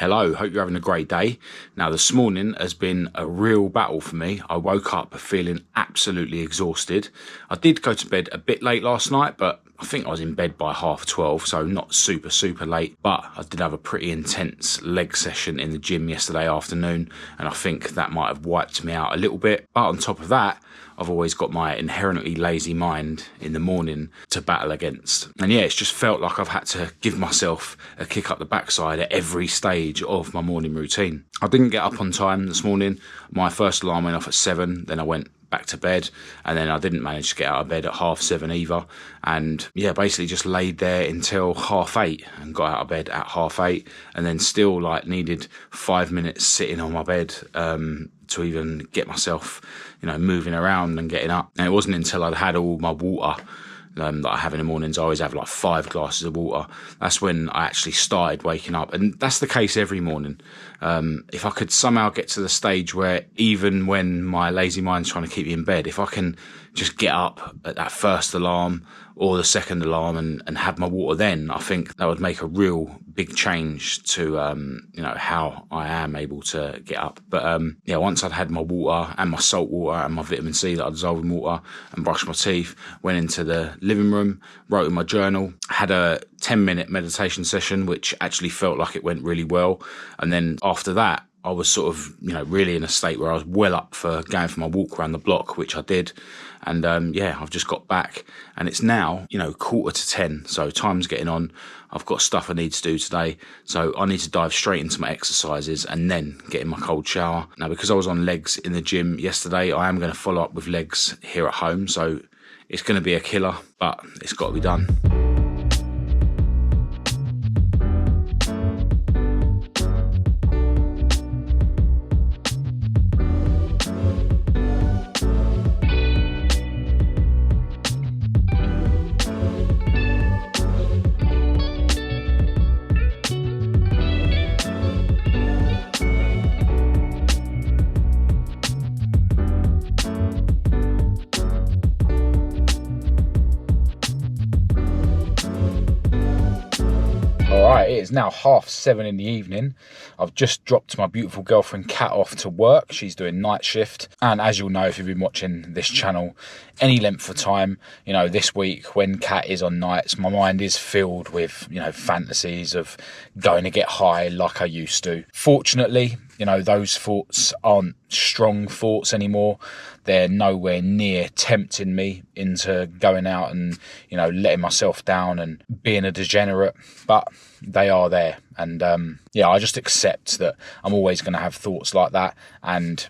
Hello, hope you're having a great day. Now, this morning has been a real battle for me. I woke up feeling absolutely exhausted. I did go to bed a bit late last night, but I think I was in bed by 12:30, so not super late. But I did have a pretty intense leg session in the gym yesterday afternoon, and I think that might have wiped me out a little bit. But on top of that, I've always got my inherently lazy mind in the morning to battle against. And yeah, it's just felt like I've had to give myself a kick up the backside at every stage of my morning routine. I didn't get up on time this morning. My first alarm went off at 7, then I went back to bed, and then I didn't manage to get out of bed at 7:30 either. And yeah, basically just laid there until 8:30 and got out of bed at 8:30, and then still needed 5 minutes sitting on my bed to even get myself, moving around and getting up. And it wasn't until I'd had all my water that I have in the mornings. I always have 5 glasses of water. That's when I actually started waking up, and that's the case every morning. If I could somehow get to the stage where even when my lazy mind's trying to keep me in bed, if I can just get up at that first alarm or the second alarm and have my water, then I think that would make a real big change to how I am able to get up. But once I'd had my water and my salt water and my vitamin C that I dissolved in water and brushed my teeth, went into the living room, wrote in my journal, had a 10-minute meditation session, which actually felt like it went really well. And then after that, I was sort of, really in a state where I was well up for going for my walk around the block, which I did. And I've just got back, and it's now, 9:45. So time's getting on. I've got stuff I need to do today. So I need to dive straight into my exercises and then get in my cold shower. Now, because I was on legs in the gym yesterday, I am going to follow up with legs here at home. So it's going to be a killer, but it's got to be done. It is now 7:30 in the evening. I've just dropped my beautiful girlfriend Kat off to work. She's doing night shift, and as you'll know if you've been watching this channel any length of time, this week when Kat is on nights, my mind is filled with fantasies of going to get high like I used to. Fortunately, those thoughts aren't strong thoughts anymore. They're nowhere near tempting me into going out and, letting myself down and being a degenerate, but they are there. And I just accept that I'm always going to have thoughts like that. And,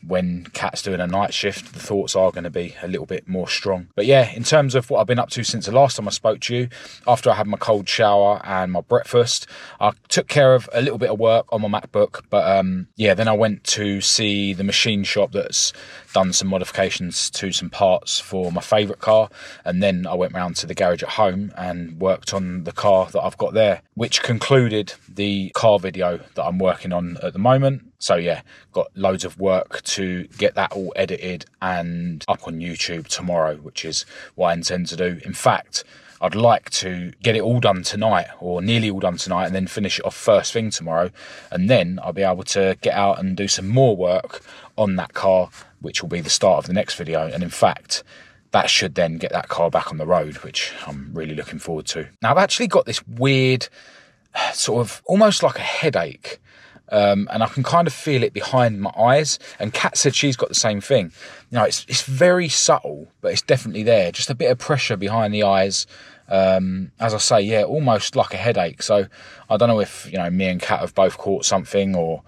when Kat's doing a night shift, the thoughts are going to be a little bit more strong. But yeah, in terms of what I've been up to since the last time I spoke to you, after I had my cold shower and my breakfast, I took care of a little bit of work on my MacBook. But then I went to see the machine shop that's done some modifications to some parts for my favourite car. And then I went round to the garage at home and worked on the car that I've got there, which concluded the car video that I'm working on at the moment. So yeah, got loads of work to get that all edited and up on YouTube tomorrow, which is what I intend to do. In fact, I'd like to get it all done tonight, or nearly all done tonight, and then finish it off first thing tomorrow. And then I'll be able to get out and do some more work on that car, which will be the start of the next video. And in fact, that should then get that car back on the road, which I'm really looking forward to. Now, I've actually got this weird sort of almost like a headache. And I can kind of feel it behind my eyes. And Kat said she's got the same thing. It's very subtle, but it's definitely there. Just a bit of pressure behind the eyes. As I say, yeah, almost like a headache. So I don't know if, me and Kat have both caught something, or,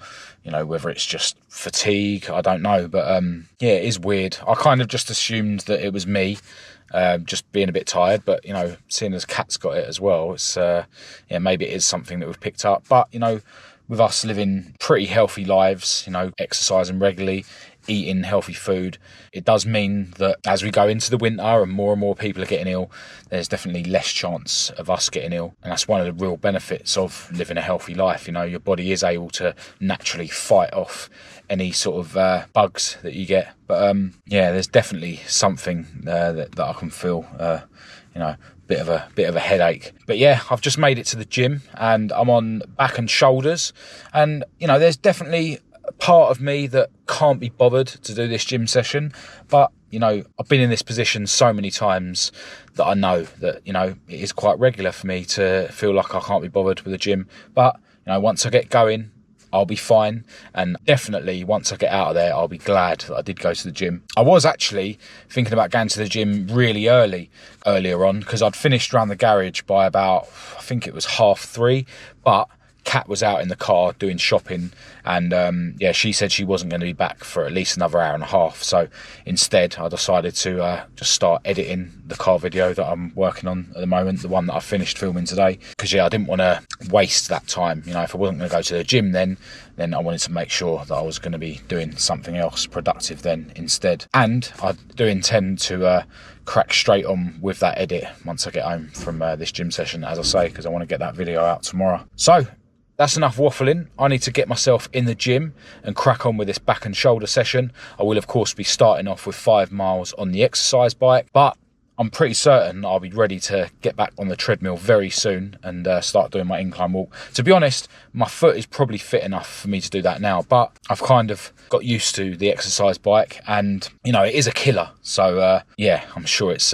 whether it's just fatigue. I don't know. But it is weird. I kind of just assumed that it was me. Just being a bit tired, but seeing as Kat's got it as well, it's maybe it is something that we've picked up. But with us living pretty healthy lives, exercising regularly, eating healthy food, it does mean that as we go into the winter and more people are getting ill, there's definitely less chance of us getting ill. And that's one of the real benefits of living a healthy life. Your body is able to naturally fight off any sort of bugs that you get. But there's definitely something that I can feel bit of a headache. But yeah, I've just made it to the gym and I'm on back and shoulders, and you know, there's definitely a part of me that can't be bothered to do this gym session, but you know, I've been in this position so many times that I know that, you know, it is quite regular for me to feel like I can't be bothered with the gym. But you know, once I get going, I'll be fine, and definitely once I get out of there, I'll be glad that I did go to the gym. I was actually thinking about going to the gym really earlier on, because I'd finished around the garage by about, I think it was 3:30, but Kat was out in the car doing shopping, and yeah, she said she wasn't going to be back for at least another hour and a half. So instead, I decided to just start editing the car video that I'm working on at the moment, the one that I finished filming today. Because yeah, I didn't want to waste that time. You know, if I wasn't going to go to the gym then I wanted to make sure that I was going to be doing something else productive then instead. And I do intend to crack straight on with that edit once I get home from this gym session, as I say, because I want to get that video out tomorrow. So that's enough waffling. I need to get myself in the gym and crack on with this back and shoulder session. I will, of course, be starting off with 5 miles on the exercise bike, but I'm pretty certain I'll be ready to get back on the treadmill very soon and start doing my incline walk. To be honest, my foot is probably fit enough for me to do that now, but I've kind of got used to the exercise bike, and, you know, it is a killer. So, yeah, I'm sure it's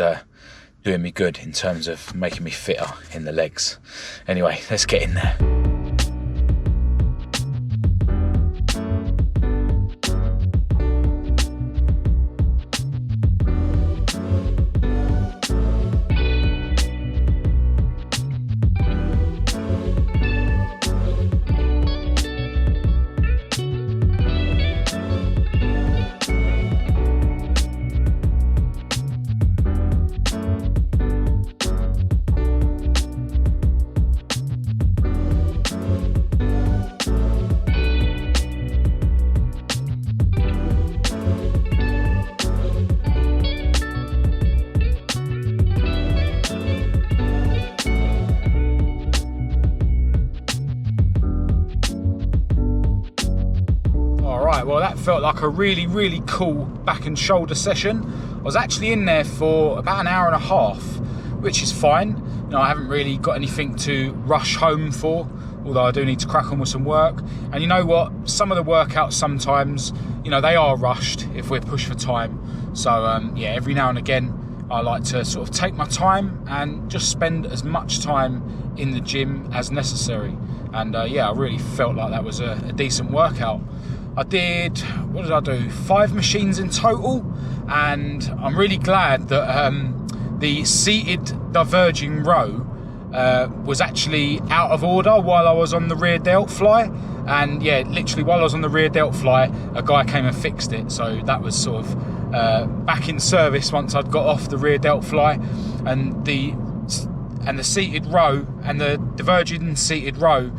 doing me good in terms of making me fitter in the legs. Anyway, let's get in there. Well, that felt like a really cool back and shoulder session. I was actually in there for about an hour and a half, which is fine. You know, I haven't really got anything to rush home for, although I do need to crack on with some work. And you know what? Some of the workouts sometimes, you know, they are rushed if we're pushed for time. So yeah, every now and again, I like to sort of take my time and just spend as much time in the gym as necessary. And yeah, I really felt like that was a decent workout. I did, what did I do? 5 machines in total, and I'm really glad that the seated diverging row was actually out of order while I was on the rear delt fly. And yeah, literally while I was on the rear delt fly, a guy came and fixed it. So that was sort of back in service once I'd got off the rear delt fly. And the seated row and the diverging seated row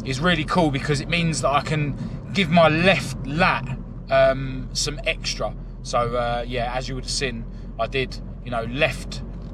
is really cool, because it means that I can give my left lat some extra. So yeah, as you would have seen, I did, you know,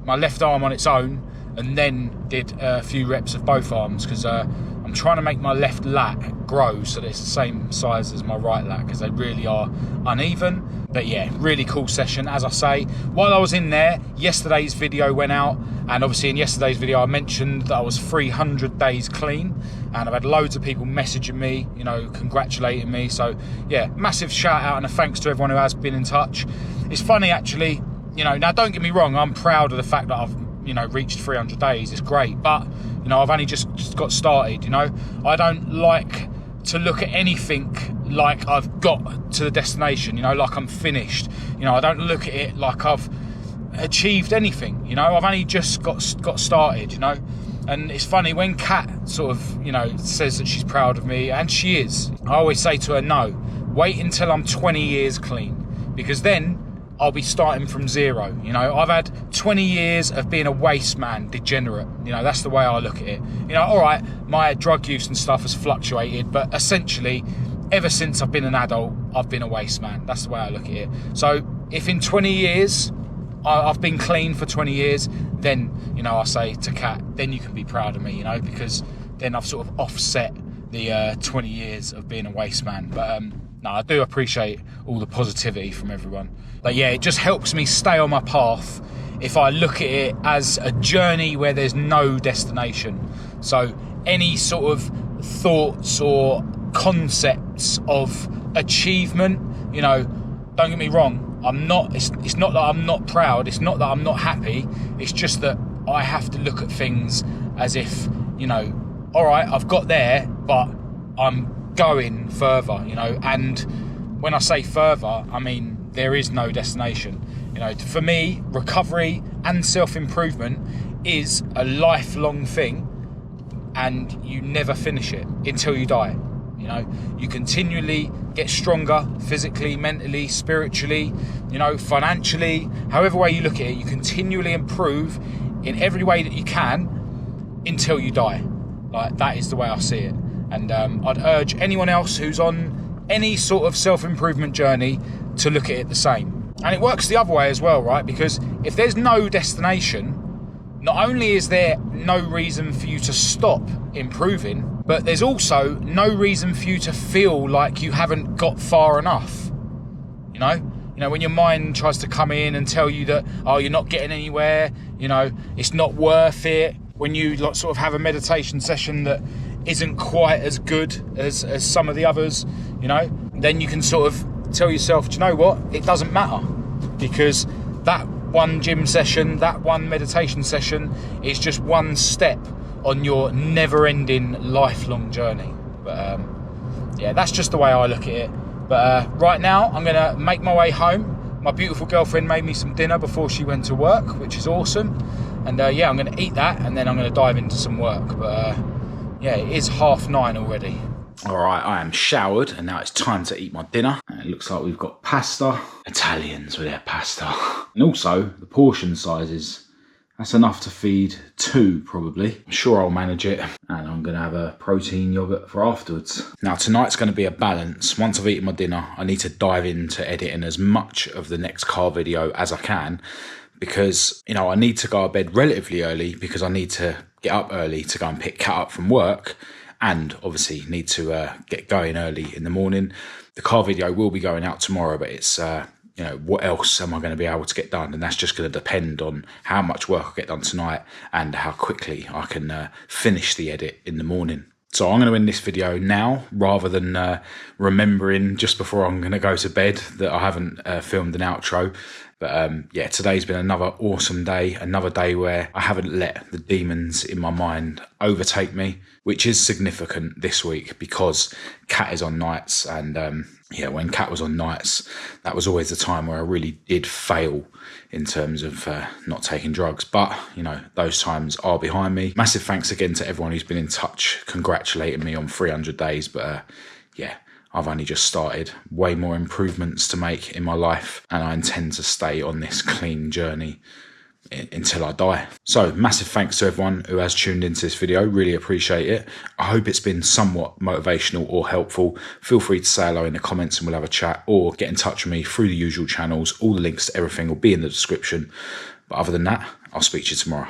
my left arm on its own, and then did a few reps of both arms, because I'm trying to make my left lat grow so that it's the same size as my right lat, because they really are uneven. But yeah, really cool session, as I say. While I was in there, yesterday's video went out, and obviously in yesterday's video I mentioned that I was 300 days clean, and I've had loads of people messaging me, you know, congratulating me. So yeah, massive shout out and a thanks to everyone who has been in touch. It's funny actually, you know, now don't get me wrong, I'm proud of the fact that I've, you know, reached 300 days. It's great, but you know, I've only just got started. You know, I don't like to look at anything like I've got to the destination, you know, like I'm finished. You know, I don't look at it like I've achieved anything. You know, I've only just got started, you know. And it's funny, when Kat sort of, you know, says that she's proud of me, and she is, I always say to her, no, wait until I'm 20 years clean, because then I'll be starting from zero. You know, I've had 20 years of being a waste man, degenerate. You know, that's the way I look at it. You know, all right, my drug use and stuff has fluctuated, but essentially, ever since I've been an adult, I've been a waste man. That's the way I look at it. So if in 20 years, I've been clean for 20 years, then, you know, I say to Kat, then you can be proud of me, you know, because then I've sort of offset the 20 years of being a waste man. But no, I do appreciate all the positivity from everyone. But yeah, it just helps me stay on my path if I look at it as a journey where there's no destination. So any sort of thoughts or concepts of achievement, you know, don't get me wrong, it's not that I'm not proud, it's not that I'm not happy, it's just that I have to look at things as if, you know, all right, I've got there, but I'm going further, you know. And when I say further, I mean there is no destination. You know, for me, recovery and self-improvement is a lifelong thing, and you never finish it until you die. You know, you continually get stronger physically, mentally, spiritually, you know, financially, however way you look at it, you continually improve in every way that you can until you die. Like, that is the way I see it. And I'd urge anyone else who's on any sort of self-improvement journey to look at it the same. And it works the other way as well, right? Because if there's no destination, not only is there no reason for you to stop improving, but there's also no reason for you to feel like you haven't got far enough. You know, when your mind tries to come in and tell you that, oh, you're not getting anywhere, you know, it's not worth it. When you like, sort of have a meditation session that isn't quite as good as some of the others, you know, then you can sort of tell yourself, do you know what? It doesn't matter, because that one gym session, that one meditation session is just one step on your never-ending lifelong journey. But yeah, that's just the way I look at it. But right now I'm gonna make my way home. My beautiful girlfriend made me some dinner before she went to work, which is awesome. And yeah, I'm gonna eat that and then I'm gonna dive into some work. But yeah, it is 9:30 already. All right, I am showered and now it's time to eat my dinner. And it looks like we've got pasta. Italians with their pasta. And also the portion sizes. That's enough to feed 2 probably. I'm sure I'll manage it. And I'm gonna have a protein yogurt for afterwards. Now tonight's gonna be a balance. Once I've eaten my dinner, I need to dive into editing as much of the next car video as I can, because, you know, I need to go to bed relatively early because I need to get up early to go and pick Kat up from work, and obviously need to get going early in the morning. The car video will be going out tomorrow, but it's, you know, what else am I going to be able to get done? And that's just going to depend on how much work I get done tonight and how quickly I can finish the edit in the morning. So I'm going to end this video now, rather than remembering just before I'm going to go to bed that I haven't filmed an outro. But yeah, today's been another awesome day, another day where I haven't let the demons in my mind overtake me, which is significant this week because Kat is on nights. And yeah, when Kat was on nights, that was always the time where I really did fail in terms of not taking drugs. But, you know, those times are behind me. Massive thanks again to everyone who's been in touch, congratulating me on 300 days. But yeah, I've only just started. Way more improvements to make in my life, and I intend to stay on this clean journey until I die. So massive thanks to everyone who has tuned into this video. Really appreciate it. I hope it's been somewhat motivational or helpful. Feel free to say hello in the comments and we'll have a chat, or get in touch with me through the usual channels. All the links to everything will be in the description. But other than that, I'll speak to you tomorrow.